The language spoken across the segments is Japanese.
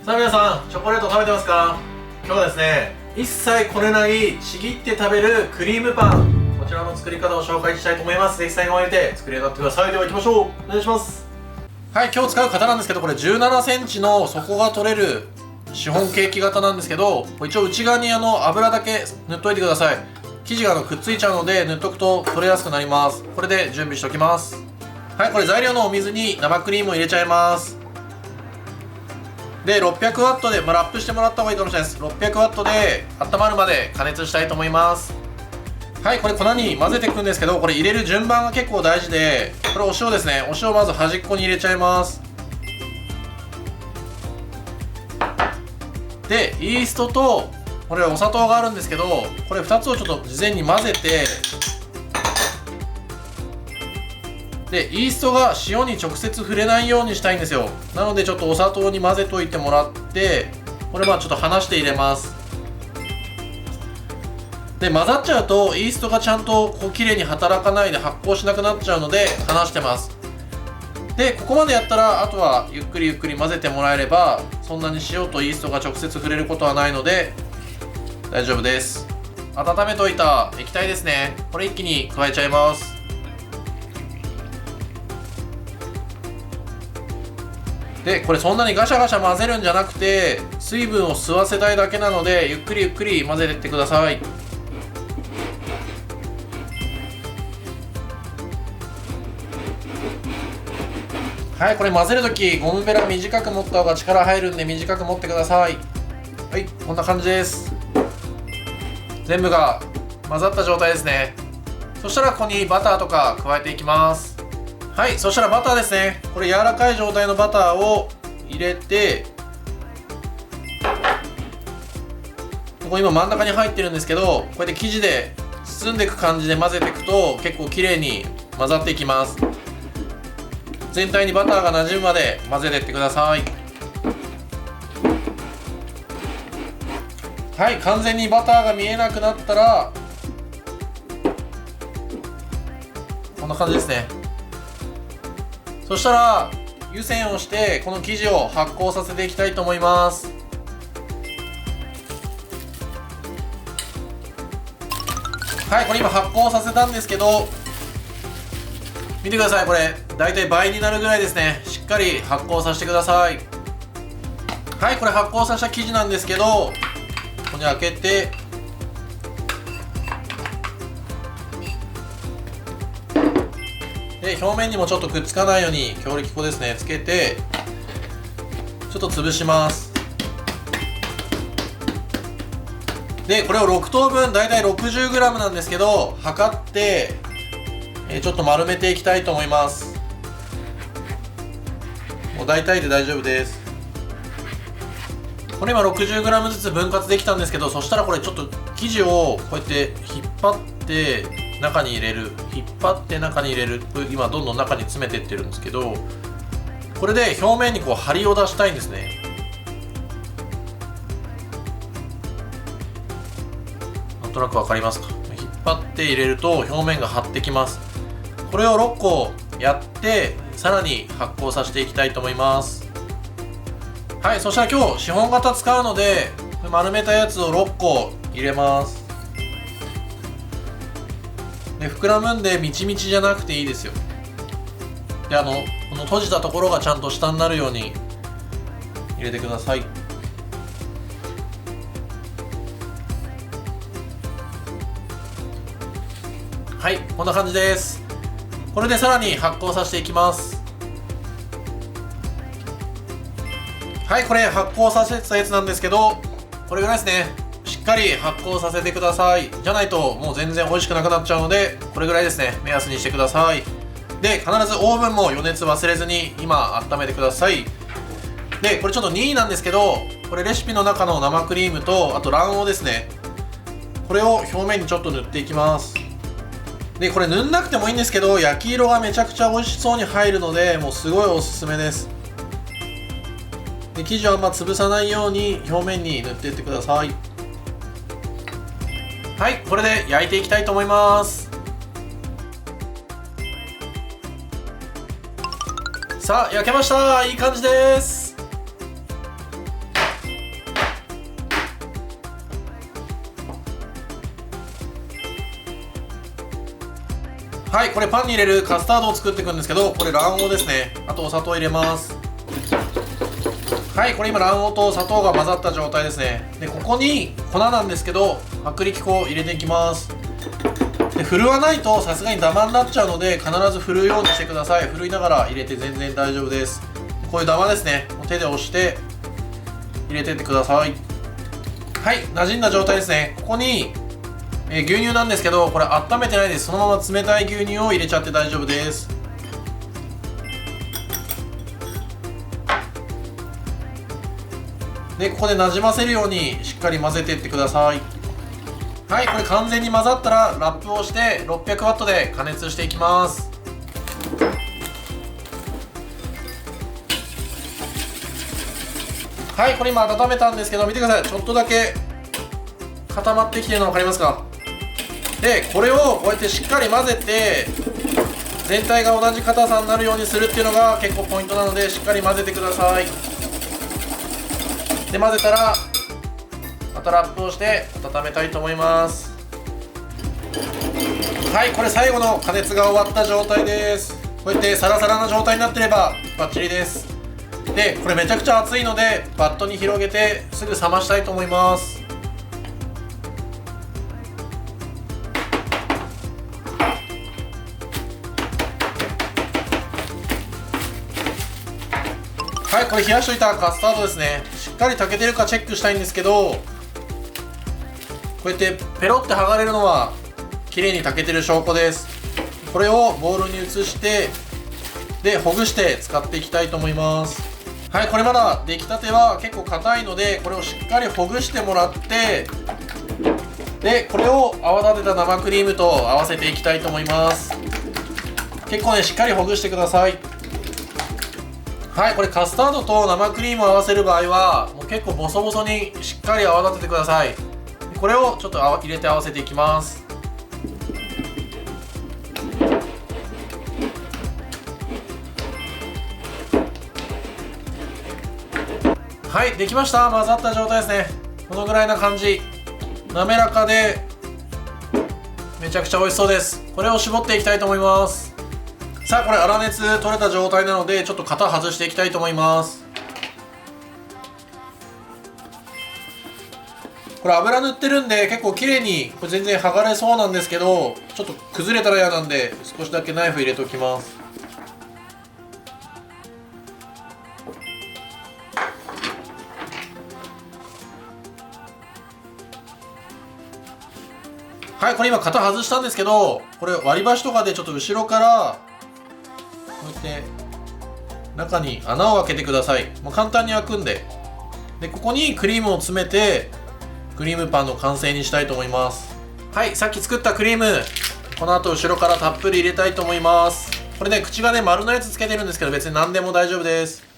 さあ皆さん、チョコレート食べてますか？今日はですね、一切こねないちぎって食べるクリームパン、こちらの作り方を紹介したいと思います。ぜひ最後まで見て作り上がってください。では行きましょう。お願いします。はい、今日使う型なんですけど、これ17センチの底が取れるシフォンケーキ型なんですけど、一応内側に油だけ塗っといてください。生地がくっついちゃうので塗っとくと取れやすくなります。これで準備しておきます。はい、これ材料のお水に生クリームを入れちゃいます。で、600ワットで、ラップしてもらった方がいいかもしれないです。600ワットで温まるまで加熱したいと思います。はい、これ粉に混ぜていくんですけど、これ入れる順番が結構大事で、これお塩ですね。お塩をまず端っこに入れちゃいます。で、イーストとこれお砂糖があるんですけど、これ2つをちょっと事前に混ぜて、で、イーストが塩に直接触れないようにしたいんですよ。なのでちょっとお砂糖に混ぜといてもらって、これちょっと離して入れます。で、混ざっちゃうとイーストがちゃんと綺麗に働かないで発酵しなくなっちゃうので離してます。で、ここまでやったらあとはゆっくりゆっくり混ぜてもらえれば、そんなに塩とイーストが直接触れることはないので大丈夫です。温めといた液体ですね、これ一気に加えちゃいます。で、これそんなにガシャガシャ混ぜるんじゃなくて、水分を吸わせたいだけなのでゆっくりゆっくり混ぜていってください。はい、これ混ぜるときゴムベラ短く持った方が力入るんで短く持ってください。はい、こんな感じです。全部が混ざった状態ですね。そしたらここにバターとか加えていきます。はい、そしたらバターですね。これ柔らかい状態のバターを入れて、ここ今真ん中に入ってるんですけど、こうやって生地で包んでいく感じで混ぜていくと結構綺麗に混ざっていきます。全体にバターがなじむまで混ぜていってください。はい、完全にバターが見えなくなったらこんな感じですね。そしたら湯煎をしてこの生地を発酵させていきたいと思います。はい、これ今発酵させたんですけど、見てください。これだいたい倍になるぐらいですね。しっかり発酵させてください。はい、これ発酵させた生地なんですけど、ここに開けて、で、表面にもちょっとくっつかないように強力粉ですねつけてちょっと潰します。で、これを6等分だいたい 60g なんですけど測ってちょっと丸めていきたいと思います。もう大体で大丈夫です。これ今 60g ずつ分割できたんですけど、そしたらこれちょっと生地をこうやって引っ張って中に入れる、引っ張って中に入れる、今どんどん中に詰めていってるんですけど、これで表面にこう張りを出したいんですね。なんとなく分かりますか？引っ張って入れると表面が張ってきます。これを6個やってさらに発酵させていきたいと思います。はい、そしたら今日シフォン型使うので丸めたやつを6個入れます。で、膨らむんでみちみちじゃなくていいですよ。で、この閉じたところがちゃんと下になるように入れてください。はい、こんな感じです。これでさらに発酵させていきます。はい、これ発酵させたやつなんですけど、これぐらいですね。しっかり発酵させてください。じゃないともう全然美味しくなくなっちゃうので、これぐらいですね、目安にしてください。で、必ずオーブンも余熱忘れずに今温めてください。で、これちょっと2位なんですけど、これレシピの中の生クリームとあと卵黄ですね、これを表面にちょっと塗っていきます。で、これ塗んなくてもいいんですけど、焼き色がめちゃくちゃ美味しそうに入るのでもうすごいおすすめです。で、生地をあんま潰さないように表面に塗っていってください。はい、これで焼いていきたいと思います。さあ、焼けました。いい感じです。はい、これパンに入れるカスタードを作っていくんですけど、これ卵黄ですね。あとお砂糖入れます。はい、これ今卵黄と砂糖が混ざった状態ですね。でここに粉なんですけど、薄力粉を入れていきます。で振るわないとさすがにダマになっちゃうので、必ず振るようにしてください。振るいながら入れて全然大丈夫です。こういうダマですね、手で押して入れてってください。はい、馴染んだ状態ですね。ここに牛乳なんですけど、これ温めてないです。そのまま冷たい牛乳を入れちゃって大丈夫です。でここでなじませるようにしっかり混ぜていってください。はい、これ完全に混ざったらラップをして600ワットで加熱していきます。はい、これ今温めたんですけど、見てください。ちょっとだけ固まってきてるの分かりますか？でこれをこうやってしっかり混ぜて、全体が同じ硬さになるようにするっていうのが結構ポイントなので、しっかり混ぜてください。で混ぜたらまたラップをして温めたいと思います。はい、これ最後の加熱が終わった状態です。こうやってサラサラな状態になってればバッチリです。でこれめちゃくちゃ熱いので、バットに広げてすぐ冷ましたいと思います。はい、これ冷やしといたカスタードですね。しっかり炊けてるかチェックしたいんですけど、こうやってペロって剥がれるのは綺麗に炊けてる証拠です。これをボウルに移して、でほぐして使っていきたいと思います。はい、これまだ出来たては結構硬いので、これをしっかりほぐしてもらって、でこれを泡立てた生クリームと合わせていきたいと思います。結構ねしっかりほぐしてください。はい、これカスタードと生クリームを合わせる場合はもう結構ボソボソにしっかり泡立ててください。これをちょっと入れて合わせていきます。はい、できました。混ざった状態ですね。このぐらいな感じ、滑らかでめちゃくちゃ美味しそうです。これを絞っていきたいと思います。さあこれ粗熱取れた状態なので、ちょっと型外していきたいと思います。これ油塗ってるんで結構綺麗にこれ全然剥がれそうなんですけど、ちょっと崩れたら嫌なんで少しだけナイフ入れておきます。はい、これ今型外したんですけど、これ割り箸とかでちょっと後ろからこうやって中に穴を開けてください。もう簡単に開くんで。でここにクリームを詰めてクリームパンの完成にしたいと思います。はい、さっき作ったクリーム、この後後ろからたっぷり入れたいと思います。これね口がね丸のやつつけてるんですけど、別に何でも大丈夫です。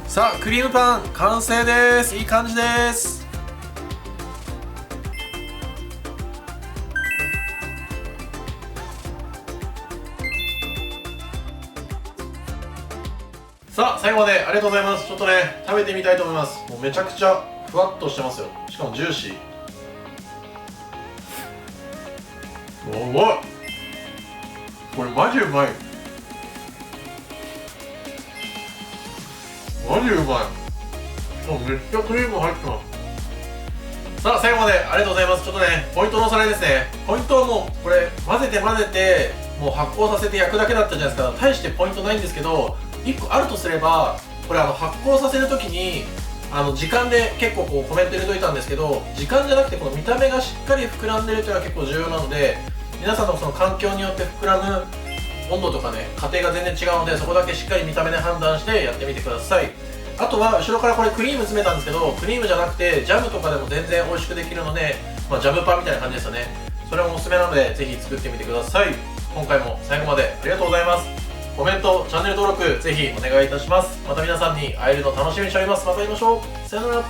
さあクリームパン完成です。いい感じです。さあ最後までありがとうございます。ちょっとね食べてみたいと思います。もうめちゃくちゃふわっとしてますよ。しかもジューシー。うまい。これマジうまい。マジうまい。めっちゃクリーム入ってます。さあ最後までありがとうございます。ちょっとねポイントのおさらいですね。ポイントはもうこれ混ぜてもう発酵させて焼くだけだったじゃないですか。大してポイントないんですけど、1個あるとすれば、これ発酵させるときに時間で結構こうコメント入れといたんですけど、時間じゃなくてこの見た目がしっかり膨らんでるというのは結構重要なので、皆さんのその環境によって膨らむ温度とかね過程が全然違うので、そこだけしっかり見た目で判断してやってみてください。あとは後ろからこれクリーム詰めたんですけど、クリームじゃなくてジャムとかでも全然美味しくできるので、ジャムパンみたいな感じですよね。それもおすすめなのでぜひ作ってみてください。今回も最後までありがとうございます。コメント、チャンネル登録ぜひお願いいたします。また皆さんに会えるの楽しみにしております。また会いましょう。さよなら。